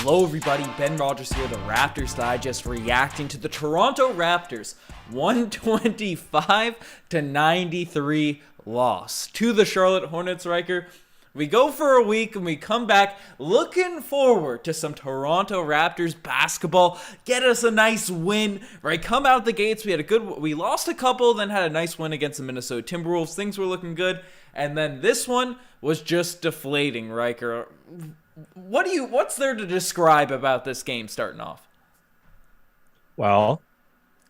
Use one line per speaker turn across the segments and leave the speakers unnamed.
Hello everybody, Ben Rogers here, the Raptors Digest, reacting to the Toronto Raptors 125-93 loss to the Charlotte Hornets. Riker, we go for a week and we come back looking forward to some Toronto Raptors basketball. Get us a nice win, right? Come out the gates, we lost a couple, then had a nice win against the Minnesota Timberwolves. Things were looking good, and then this one was just deflating, Riker. What's there to describe about this game starting off?
Well,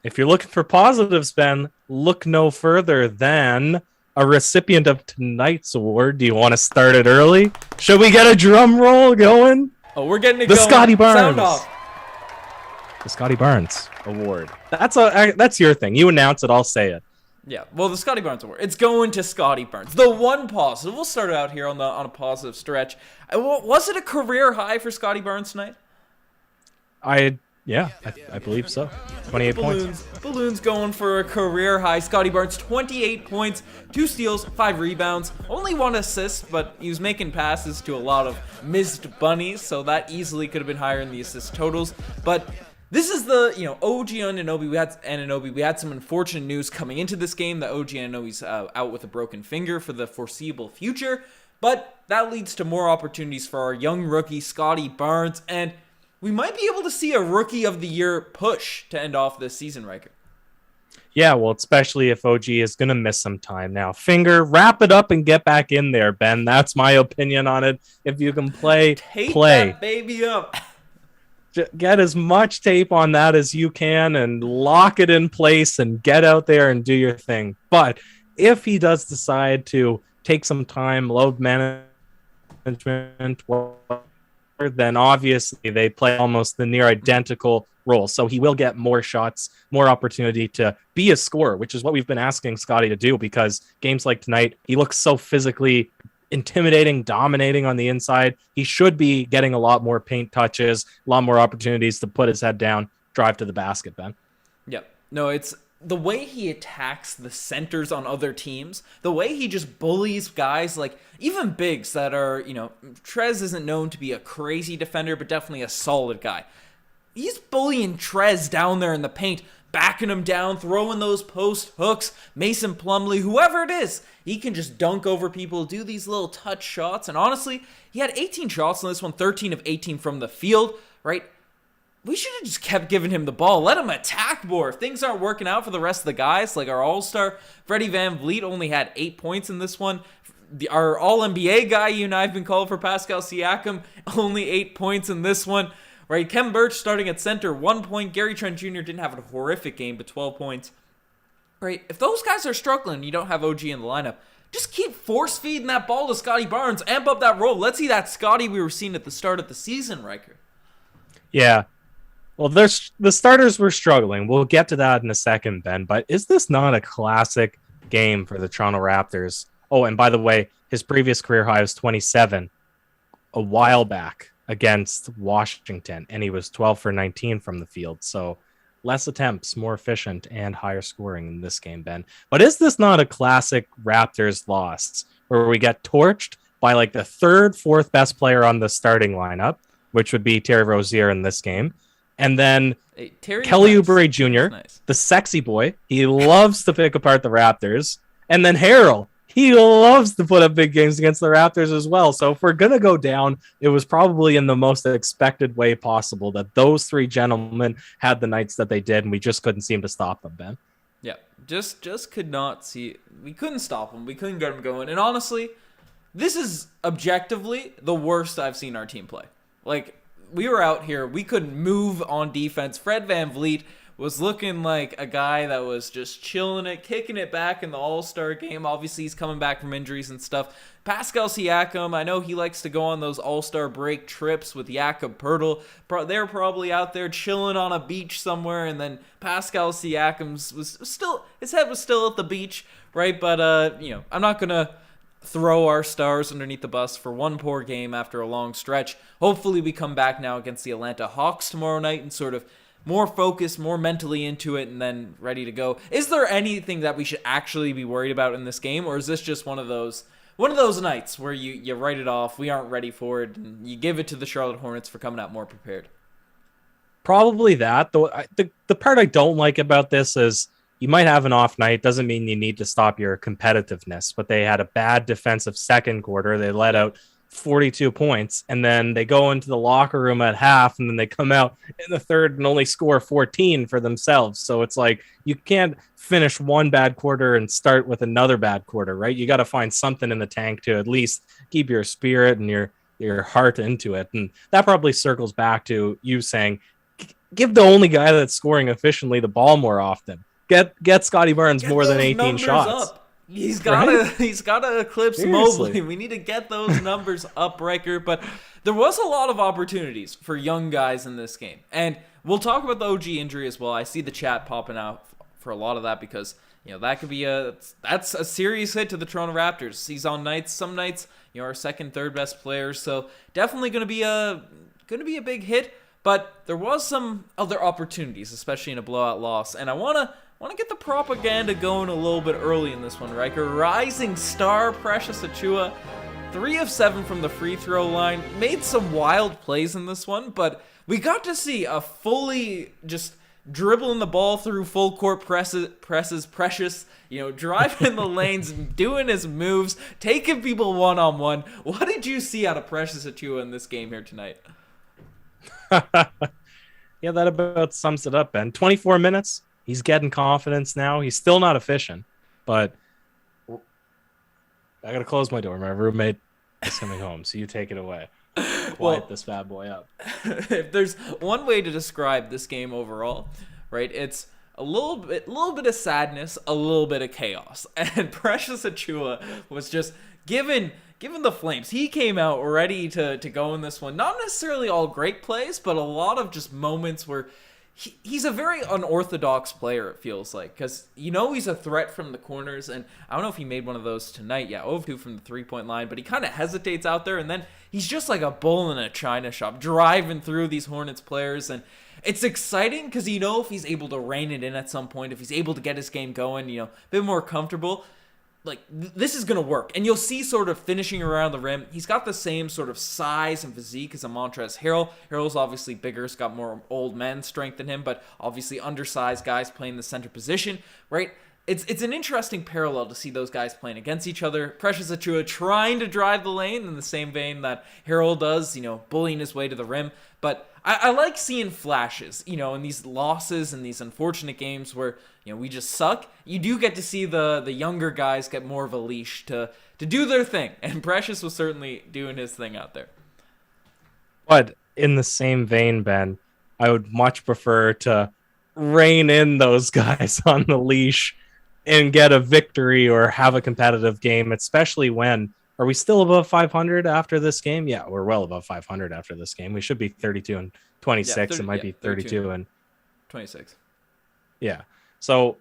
if you're looking for positives, Ben, look no further than a recipient of tonight's award. Do you want to start it early? Should we get a drum roll going?
Oh, we're getting it
going. Scottie Barnes.
Sound off.
The Scottie Barnes award. That's your thing. You announce it, I'll say it.
Yeah, well, the Scottie Barnes award. It's going to Scottie Barnes. The one positive. We'll start out here on a positive stretch. Was it a career high for Scottie Barnes tonight?
I believe so. 28 points.
Balloons going for a career high. Scottie Barnes, 28 points, 2 steals, 5 rebounds, only 1 assist, but he was making passes to a lot of missed bunnies, so that easily could have been higher in the assist totals. But this is the, OG Anunoby. We had some unfortunate news coming into this game that OG Anunoby's out with a broken finger for the foreseeable future, but that leads to more opportunities for our young rookie, Scottie Barnes, and we might be able to see a Rookie of the Year push to end off this season, Riker.
Yeah, well, especially if OG is going to miss some time now. Finger, wrap it up and get back in there, Ben. That's my opinion on it. If you can play.
That baby up.
Get as much tape on that as you can and lock it in place and get out there and do your thing. But if he does decide to take some time, load management, then obviously they play almost the near identical role. So he will get more shots, more opportunity to be a scorer, which is what we've been asking Scottie to do, because games like tonight, he looks so physically intimidating, dominating on the inside. He should be getting a lot more paint touches, a lot more opportunities to put his head down, drive to the basket, Ben.
Yep. No, it's the way he attacks the centers on other teams, the way he just bullies guys, like even bigs that are, Trez isn't known to be a crazy defender, but definitely a solid guy. He's bullying Trez down there in the paint, backing him down, throwing those post hooks. Mason Plumlee, whoever it is, he can just dunk over people, do these little touch shots. And honestly, he had 18 shots in this one, 13 of 18 from the field, right? We should have just kept giving him the ball. Let him attack more. If things aren't working out for the rest of the guys, like our all-star Freddie VanVleet only had 8 points in this one. Our all-NBA guy, you and I have been called for, Pascal Siakam, only 8 points in this one. Right, Khem Birch starting at center, 1 point. Gary Trent Jr. didn't have a horrific game, but 12 points. Right, if those guys are struggling and you don't have OG in the lineup, just keep force-feeding that ball to Scottie Barnes. Amp up that roll. Let's see that Scottie we were seeing at the start of the season, Riker.
Yeah. Well, the starters were struggling. We'll get to that in a second, Ben. But is this not a classic game for the Toronto Raptors? Oh, and by the way, his previous career high was 27 a while back against Washington, and he was 12 for 19 from the field. So less attempts, more efficient, and higher scoring in this game, Ben. But is this not a classic Raptors loss where we get torched by like the third, fourth best player on the starting lineup, which would be Terry Rozier in this game, and then Kelly Oubre Jr., the sexy boy, he loves to pick apart the Raptors, and then Harrell, he loves to put up big games against the Raptors as well. So if we're going to go down, it was probably in the most expected way possible that those three gentlemen had the nights that they did, and we just couldn't seem to stop them, Ben.
Yeah, just could not see. We couldn't stop them. We couldn't get them going. And honestly, this is objectively the worst I've seen our team play. Like, we were out here. We couldn't move on defense. Fred VanVleet was looking like a guy that was just chilling it, kicking it back in the All-Star game. Obviously, he's coming back from injuries and stuff. Pascal Siakam, I know he likes to go on those All-Star break trips with Jakob Poeltl. They're probably out there chilling on a beach somewhere, and then Pascal Siakam's his head was still at the beach, right? But, I'm not going to throw our stars underneath the bus for one poor game after a long stretch. Hopefully, we come back now against the Atlanta Hawks tomorrow night and sort of more focused, more mentally into it, and then ready to go. Is there anything that we should actually be worried about in this game, or is this just one of those one of those nights where you write it off, we aren't ready for it, and you give it to the Charlotte Hornets for coming out more prepared.
Probably that. Though the part I don't like about this is you might have an off night. Doesn't mean you need to stop your competitiveness. But they had a bad defensive second quarter. They let out 42 points, and then they go into the locker room at half, and then they come out in the third and only score 14 for themselves. So it's like you can't finish one bad quarter and start with another bad quarter, right? You got to find something in the tank to at least keep your spirit and your heart into it. And that probably circles back to you saying, give the only guy that's scoring efficiently the ball more often. Get Scottie Barnes more than 18 shots.
Up. He's gotta eclipse Mobley. We need to get those numbers up, Ryker. But there was a lot of opportunities for young guys in this game, and we'll talk about the OG injury as well. I see the chat popping out for a lot of that because that could be that's a serious hit to the Toronto Raptors. He's on nights, some nights our second, third best players, so definitely gonna be a big hit. But there was some other opportunities, especially in a blowout loss, and I wanna get the propaganda going a little bit early in this one, Ryker. Rising star Precious Achiuwa, 3 of 7 from the free throw line, made some wild plays in this one, but we got to see a fully just dribbling the ball through full court presses Precious, driving the lanes, doing his moves, taking people one-on-one. What did you see out of Precious Achiuwa in this game here tonight?
Yeah, that about sums it up, Ben. 24 minutes. He's getting confidence now. He's still not efficient, but I got to close my door. My roommate is coming home, so you take it away. Quiet this bad boy up.
If there's one way to describe this game overall, right, it's a little bit of sadness, a little bit of chaos. And Precious Achiuwa was just given the Flames. He came out ready to go in this one. Not necessarily all great plays, but a lot of just moments where he's a very unorthodox player, it feels like, because he's a threat from the corners, and I don't know if he made one of those tonight. Yeah, 0-2 from the three-point line, but he kind of hesitates out there, and then he's just like a bull in a china shop, driving through these Hornets players, and it's exciting because if he's able to rein it in at some point, if he's able to get his game going, a bit more comfortable, like, this is going to work. And you'll see sort of finishing around the rim. He's got the same sort of size and physique as a Montrezl Harrell. Harrell's obviously bigger. He's got more old man strength than him, but obviously undersized guys playing the center position, right? It's an interesting parallel to see those guys playing against each other. Precious Achiuwa trying to drive the lane in the same vein that Harrell does, bullying his way to the rim. But I like seeing flashes, in these losses and these unfortunate games where, we just suck. You do get to see the younger guys get more of a leash to do their thing. And Precious was certainly doing his thing out there.
But in the same vein, Ben, I would much prefer to rein in those guys on the leash and get a victory or have a competitive game, especially when, are we still above 500 after this game? Yeah, we're well above 500 after this game. We should be 32 and 26. Yeah, it might be 32 and
26.
Yeah. So,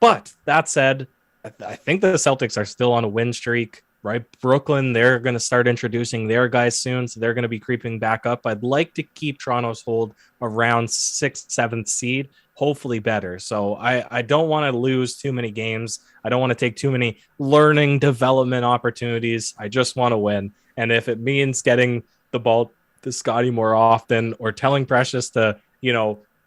but that said, I think the Celtics are still on a win streak, right? Brooklyn, they're going to start introducing their guys soon, so they're going to be creeping back up. I'd like to keep Toronto's hold around 6th, 7th seed, hopefully better. So I don't want to lose too many games. I don't want to take too many learning development opportunities. I just want to win. And if it means getting the ball to Scottie more often or telling Precious to,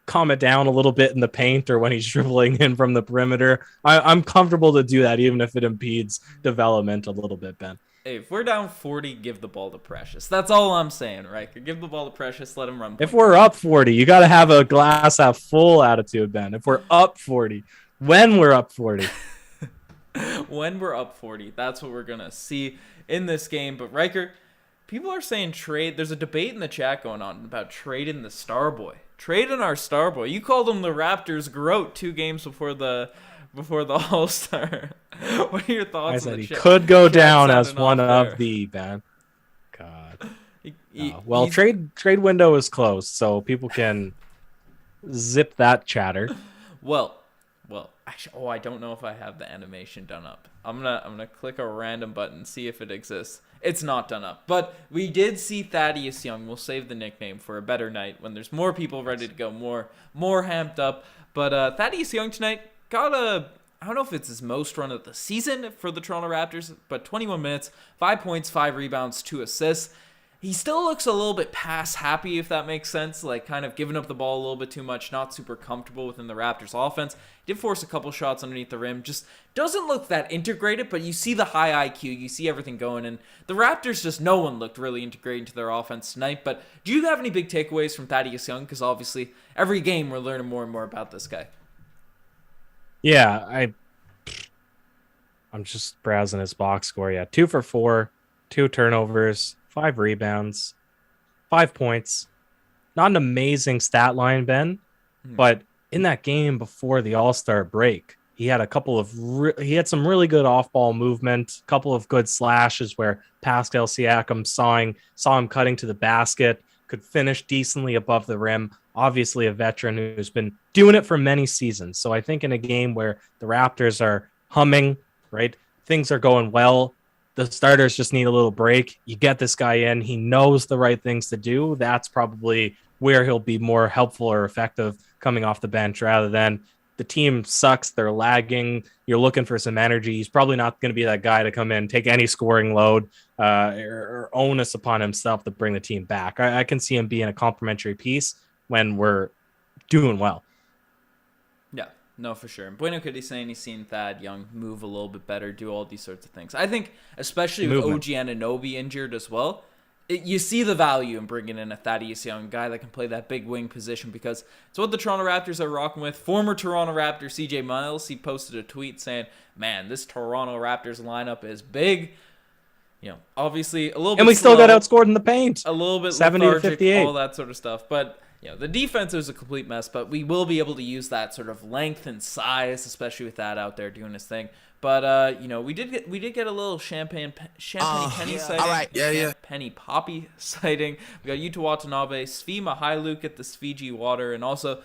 calm it down a little bit in the paint or when he's dribbling in from the perimeter, I'm comfortable to do that, even if it impedes development a little bit, Ben.
Hey, if we're down 40, give the ball to Precious. That's all I'm saying, right? Give the ball to Precious, let him run.
If we're up 40, you got to have a glass half full attitude, Ben. If we're up 40, when we're up 40.
When we're up 40, that's what we're going to see in this game. But Ryker, people are saying trade. There's a debate in the chat going on about trading the Starboy. Trading our Starboy. You called him the Raptors GOAT 2 games before the All-Star. What are your thoughts?
I said he could go down as one of the, Ben. God. Well, trade window is closed, so people can zip that chatter.
Well, actually, I don't know if I have the animation done up. I'm gonna click a random button, see if it exists. It's not done up, but we did see Thaddeus Young. We'll save the nickname for a better night when there's more people ready to go, more hamped up. But Thaddeus Young tonight got I don't know if it's his most run of the season for the Toronto Raptors, but 21 minutes, 5 points, 5 rebounds, 2 assists. He still looks a little bit pass happy, if that makes sense, like kind of giving up the ball a little bit too much, not super comfortable within the Raptors offense. Did force a couple shots underneath the rim, just doesn't look that integrated, but you see the high IQ, you see everything going, and the Raptors, just no one looked really integrated into their offense tonight. But do you have any big takeaways from Thaddeus Young? Because obviously every game we're learning more and more about this guy.
Yeah, I'm just browsing his box score. Yeah, 2 for 4, 2 turnovers, 5 rebounds, 5 points. Not an amazing stat line, Ben, but in that game before the All-Star break, he had he had some really good off-ball movement, a couple of good slashes where Pascal Siakam saw him cutting to the basket, could finish decently above the rim. Obviously a veteran who's been doing it for many seasons. So I think in a game where the Raptors are humming, right, things are going well, the starters just need a little break. You get this guy in. He knows the right things to do. That's probably where he'll be more helpful or effective coming off the bench rather than the team sucks. They're lagging. You're looking for some energy. He's probably not going to be that guy to come in, take any scoring load or onus upon himself to bring the team back. I can see him being a complimentary piece when we're doing well.
Yeah. No, for sure. And Bueno Could he's saying he's seen Thad Young move a little bit better, do all these sorts of things. I think, especially with OG Anunoby injured as well, you see the value in bringing in a Thaddeus Young guy that can play that big wing position because it's what the Toronto Raptors are rocking with. Former Toronto Raptor CJ Miles, he posted a tweet saying, "Man, this Toronto Raptors lineup is big." You know, obviously a little bit,
and we
slow,
still got outscored in the paint.
A little bit
70 to 58,
all that sort of stuff, but. You know, the defense is a complete mess, but we will be able to use that sort of length and size, especially with that out there doing his thing. But you know, we did get a little Champagne Penny sighting.
All right, yeah.
Penny Poppy sighting. We got Yuta Watanabe, Svi Mihailuk at the Fiji Water, and also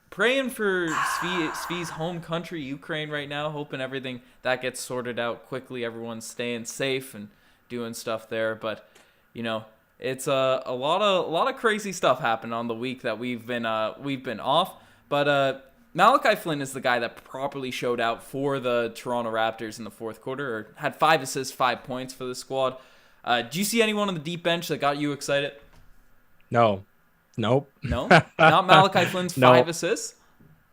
praying for Svi's home country, Ukraine, right now. Hoping everything that gets sorted out quickly. Everyone's staying safe and doing stuff there. But you know. It's a lot of crazy stuff happened on the week that we've been off, but Malachi Flynn is the guy that properly showed out for the Toronto Raptors in the fourth quarter, or had 5 assists, 5 points for the squad. Do you see anyone on the deep bench that got you excited?
No, nope,
no, not Malachi Flynn's 5 assists.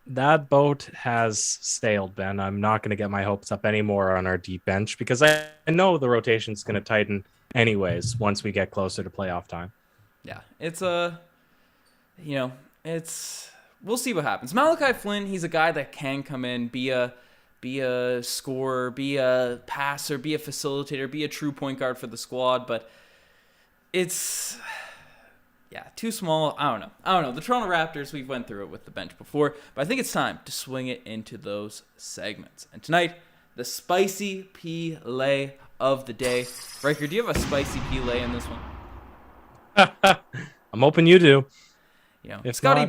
That boat has sailed, Ben. I'm not going to get my hopes up anymore on our deep bench because I know the rotation's going to tighten anyways once we get closer to playoff time.
Yeah, it's we'll see what happens. Malachi Flynn, he's a guy that can come in, be a scorer, be a passer, be a facilitator, be a true point guard for the squad, but it's too small. I don't know. The Toronto Raptors, we've went through it with the bench before, but I think it's time to swing it into those segments. And tonight, the spicy P-lay of the day. Riker, do you have a spicy P-lay in this one?
I'm hoping you do.
You know, Scottie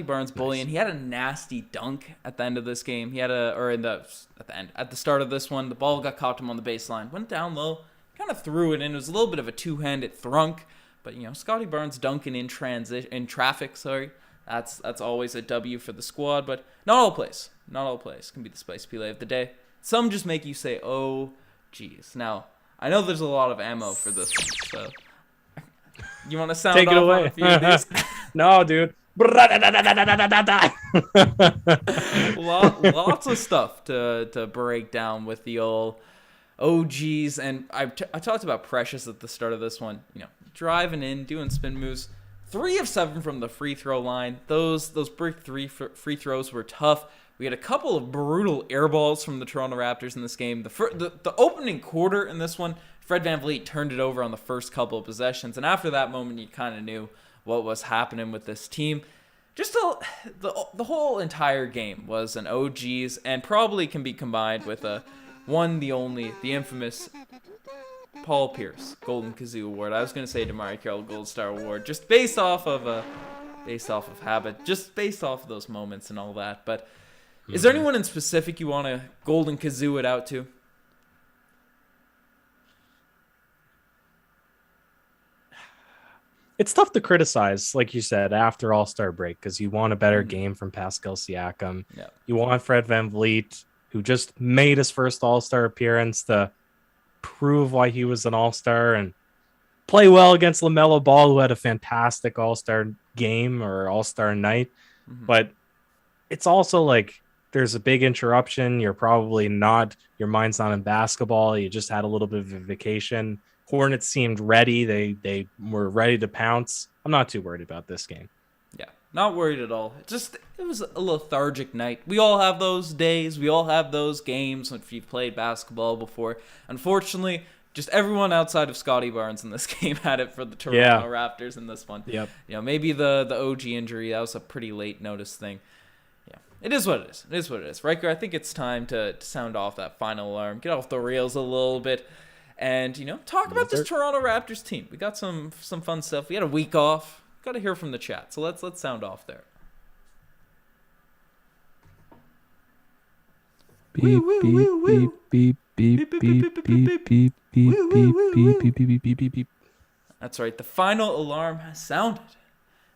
Barnes bullying. He had a nasty dunk at the end of this game. He had at the start of this one, the ball got caught him on the baseline, went down low, kind of threw it in. It was a little bit of a two-handed thrunk, but you know, Scottie Barnes dunking in traffic. That's always a W for the squad. But not all plays can be the spicy P-lay of the day. Some just make you say, "Oh, geez." Now I know there's a lot of ammo for this one, so. You want to sound
Take it
off
away.
on a few of these?
No, dude.
Lots of stuff to break down with the old OGs, and I talked about Precious at the start of this one. You know, driving in, doing spin moves, 3 of 7 from the free throw line. Those brick free throws were tough. We had a couple of brutal air balls from the Toronto Raptors in this game. The opening quarter in this one, Fred VanVleet turned it over on the first couple of possessions, and after that moment, you kind of knew what was happening with this team. Just the whole entire game was an OGs, and probably can be combined with the infamous Paul Pierce Golden Kazoo Award. I was going to say Damari Carroll Gold Star Award, just based off of habit, just based off of those moments and all that. But is there anyone in specific you want to Golden Kazoo it out to?
it's tough to criticize, like you said, after All-Star break, because you want a better game from Pascal Siakam.
Yeah.
You want Fred VanVleet, who just made his first All-Star appearance, to prove why he was an All-Star and play well against LaMelo Ball, who had a fantastic All-Star game or All-Star night. But it's also like there's a big interruption. You're probably not, your mind's not in basketball. You just had a little bit of a vacation. Hornets seemed ready. They were ready to pounce. I'm not too worried about this game.
Yeah, not worried at all. It was a lethargic night. We all have those days. We all have those games if you've played basketball before. Unfortunately, just everyone outside of Scottie Barnes in this game had it for the Toronto Raptors in this one.
Yep.
Maybe the OG injury, that was a pretty late notice thing. Yeah, it is what it is. It is what it is. Ryker, I think it's time to sound off that final alarm, get off the rails a little bit, and talk about this Toronto Raptors team. We got some fun stuff. We had a week off. Got to hear from the chat, so let's sound off there.
Beep beep beep beep beep beep beep beep beep beep beep beep.
That's right. The final alarm has sounded,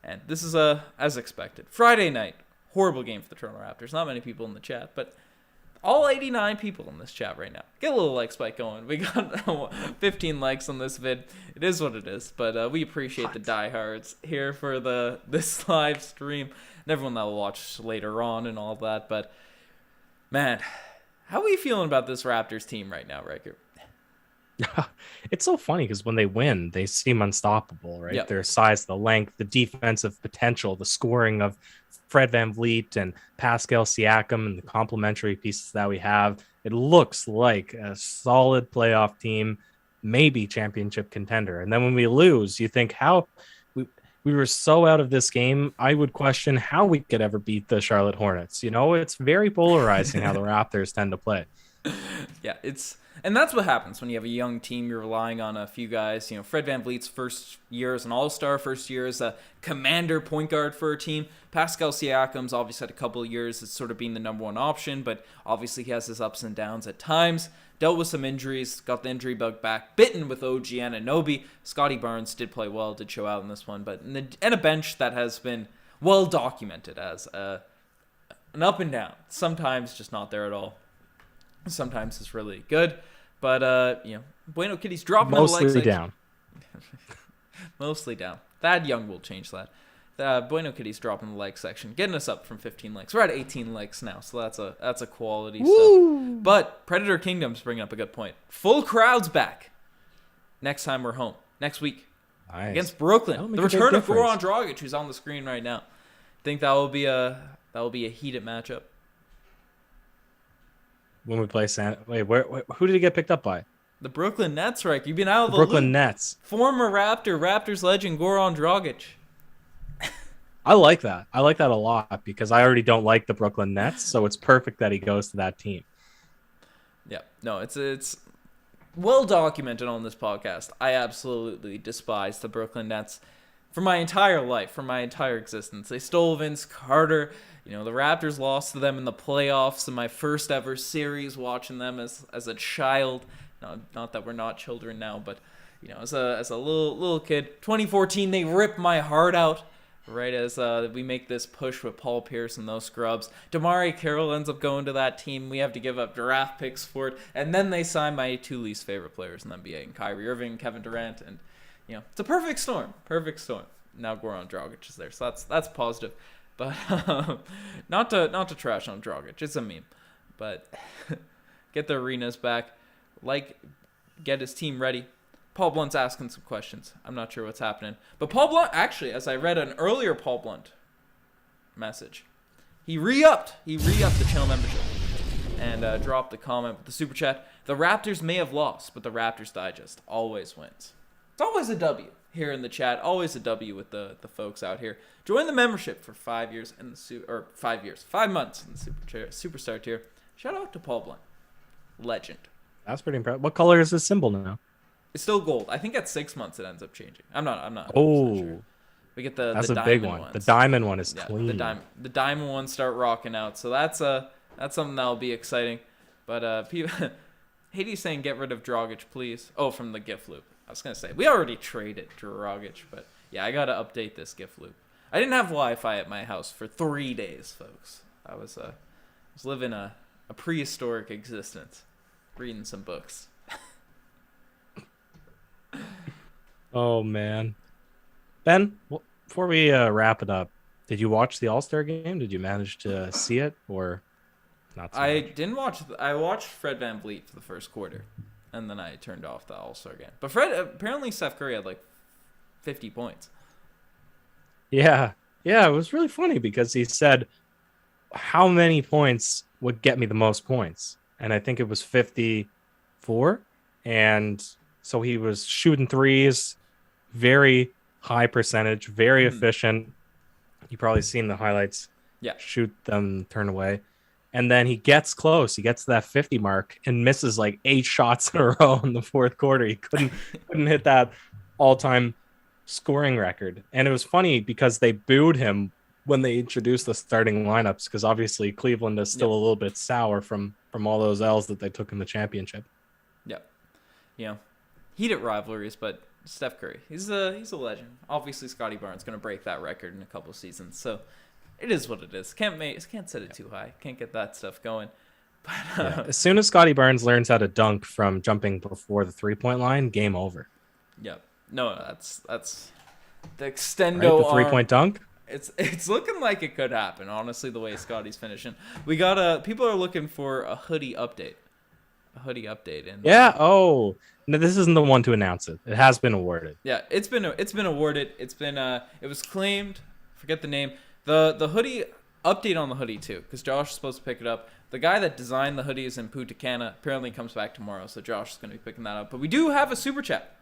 and this is as expected. Friday night, horrible game for the Toronto Raptors. Not many people in the chat, but all 89 people in this chat right now. Get a little like spike going. We got 15 likes on this vid. It is what it is, but we appreciate the diehards here for this live stream and everyone that will watch later on and all that. But man, how are we feeling about this Raptors team right now, Ryker?
It's so funny because when they win, they seem unstoppable, right?
Yep.
Their size, the length, the defensive potential, the scoring of Fred VanVleet and Pascal Siakam and the complementary pieces that we have. It looks like a solid playoff team, maybe championship contender. And then when we lose, you think how we were so out of this game, I would question how we could ever beat the Charlotte Hornets. It's very polarizing how the Raptors tend to play.
Yeah, and that's what happens when you have a young team. You're relying on a few guys. Fred VanVleet's first year as an All-Star, first year as a commander point guard for a team. Pascal Siakam's obviously had a couple of years as sort of being the number one option, but obviously he has his ups and downs at times. Dealt with some injuries, got the injury bug back, bitten with OG Anunoby. Scottie Barnes did play well, did show out in this one, but and a bench that has been well documented as an up and down. Sometimes just not there at all. Sometimes it's really good, but Bueno Kitty's dropping
mostly
the legs
down.
Mostly down. Thad Young will change that. Bueno Kitty's dropping the leg section, getting us up from 15 likes. We're at 18 likes now, so that's a quality stuff. But Predator Kingdom's bringing up a good point. Full crowds back. Next time we're home, next week against Brooklyn. The return of Goran Dragic, who's on the screen right now. Think that will be a heated matchup.
When we play who did he get picked up by?
The Brooklyn Nets, right? You've been out of the
Brooklyn
loop.
Nets.
Former Raptors legend Goran Dragic.
I like that. I like that a lot because I already don't like the Brooklyn Nets, so it's perfect that he goes to that team.
Yeah, no, it's well documented on this podcast. I absolutely despise the Brooklyn Nets for my entire life, for my entire existence. They stole Vince Carter. The Raptors lost to them in the playoffs in my first ever series, watching them as a child. No, not that we're not children now, but as a little kid. 2014, they ripped my heart out. Right as we make this push with Paul Pierce and those scrubs. Damari Carroll ends up going to that team. We have to give up draft picks for it. And then they sign my two least favorite players in the NBA, and Kyrie Irving and Kevin Durant. And, it's a perfect storm. Perfect storm. Now Goran Dragic is there. So that's positive. But not to trash on Dragic. It's a meme. But get the arenas back. Get his team ready. Paul Blunt's asking some questions. I'm not sure what's happening. But Paul Blunt, actually, as I read an earlier Paul Blunt message, he re-upped the channel membership and dropped the comment with the super chat. The Raptors may have lost, but the Raptors Digest always wins. It's always a W here in the chat. Always a W with the folks out here. Join the membership for 5 years in the 5 months in the superstar tier. Shout out to Paul Blunt, legend.
That's pretty impressive. What color is his symbol now?
It's still gold. I think at 6 months it ends up changing. I'm not.
Oh,
we get the
that's
the
a big
diamond
one.
ones.
The diamond one is clean.
The diamond ones start rocking out. So that's something that'll be exciting. But people, Hades saying get rid of Dragic, please. Oh, from the GIF loop. I was gonna say we already traded Dragic, but Yeah, I gotta update this GIF loop. I didn't have Wi-Fi at my house for 3 days, folks. I was living a prehistoric existence, reading some books.
Oh man, Ben. Before we wrap it up, did you watch the All-Star game? Did you manage to see it or not? So
I
much?
didn't watch. I watched Fred VanVleet for the first quarter, and then I turned off the All-Star game. But apparently Steph Curry had like 50 points.
Yeah, it was really funny because he said, "How many points would get me the most points?" And I think it was 54, and so he was shooting threes, very high percentage, very efficient. You probably seen the highlights.
Yeah.
Shoot them, turn away. And then he gets close. He gets to that 50 mark and misses like 8 shots in a row in the fourth quarter. He couldn't hit that all-time scoring record. And it was funny because they booed him when they introduced the starting lineups because obviously Cleveland is still a little bit sour from all those L's that they took in the championship.
Yeah. You know, heated rivalries, but Steph Curry, he's a legend. Obviously, Scottie Barnes going to break that record in a couple seasons. So it is what it is. Can't set it too high. Can't get that stuff going. But
As soon as Scottie Barnes learns how to dunk from jumping before the 3-point line, game over.
Yeah. No, that's the extendo
Right? The
arm.
3-point dunk.
It's looking like it could happen. Honestly, the way Scottie's finishing, we got people are looking for a hoodie update. And
Yeah. Oh, no, this isn't the one to announce it. It has been awarded.
yeah, it's been awarded. It was claimed. Forget the name. The hoodie update on the hoodie too, because Josh is supposed to pick it up. The guy that designed the hoodie is in Punta Cana. Apparently comes back tomorrow, so Josh is going to be picking that up. But we do have a super chat.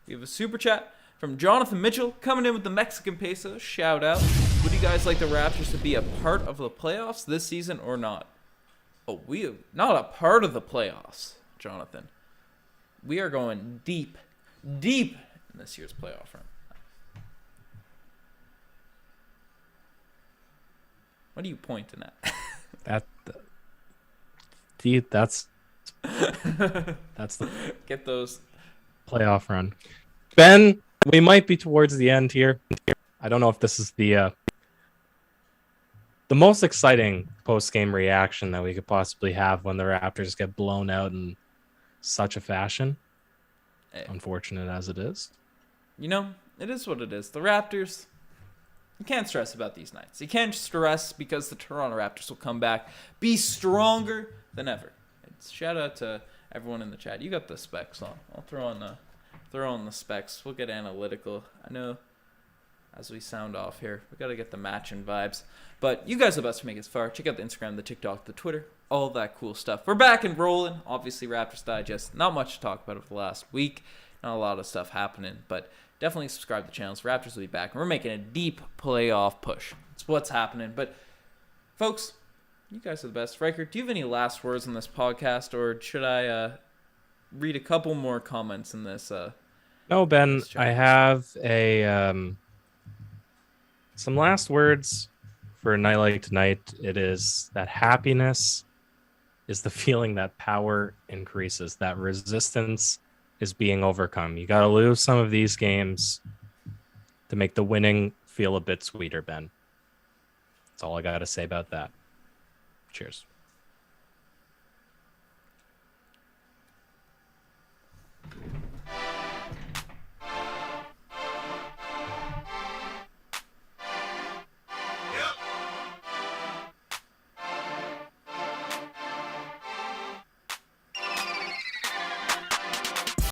We have a super chat from Jonathan Mitchell coming in with the Mexican peso. Shout out. Would you guys like the Raptors to be a part of the playoffs this season or not? Oh, we are not a part of the playoffs, Jonathan. We are going deep in this year's playoff run. What are you pointing at?
That's the
Get those.
playoff run. Ben, we might be towards the end here. I don't know if this is the most exciting post-game reaction that we could possibly have when the Raptors get blown out in such a fashion.
Hey.
Unfortunate as it is.
You know, it is what it is. The Raptors, you can't stress about these nights. You can't stress because the Toronto Raptors will come back, be stronger than ever. Shout out to everyone in the chat. You got the specs on. I'll throw on the specs. We'll get analytical. I know as we sound off here, we got to get the matching vibes. But you guys are the best to make it far. Check out the Instagram, the TikTok, the Twitter, all that cool stuff. We're back and rolling. Obviously, Raptors Digest. Not much to talk about over the last week. Not a lot of stuff happening, but definitely subscribe to the channels. Raptors will be back, and we're making a deep playoff push. It's what's happening. But, folks, you guys are the best. Ryker, do you have any last words on this podcast, or should I read a couple more comments in this?
No, Ben, I have some last words for a night like tonight. It is that happiness is the feeling that power increases, that resistance is being overcome. You got to lose some of these games to make the winning feel a bit sweeter, Ben. That's all I got to say about that. Cheers.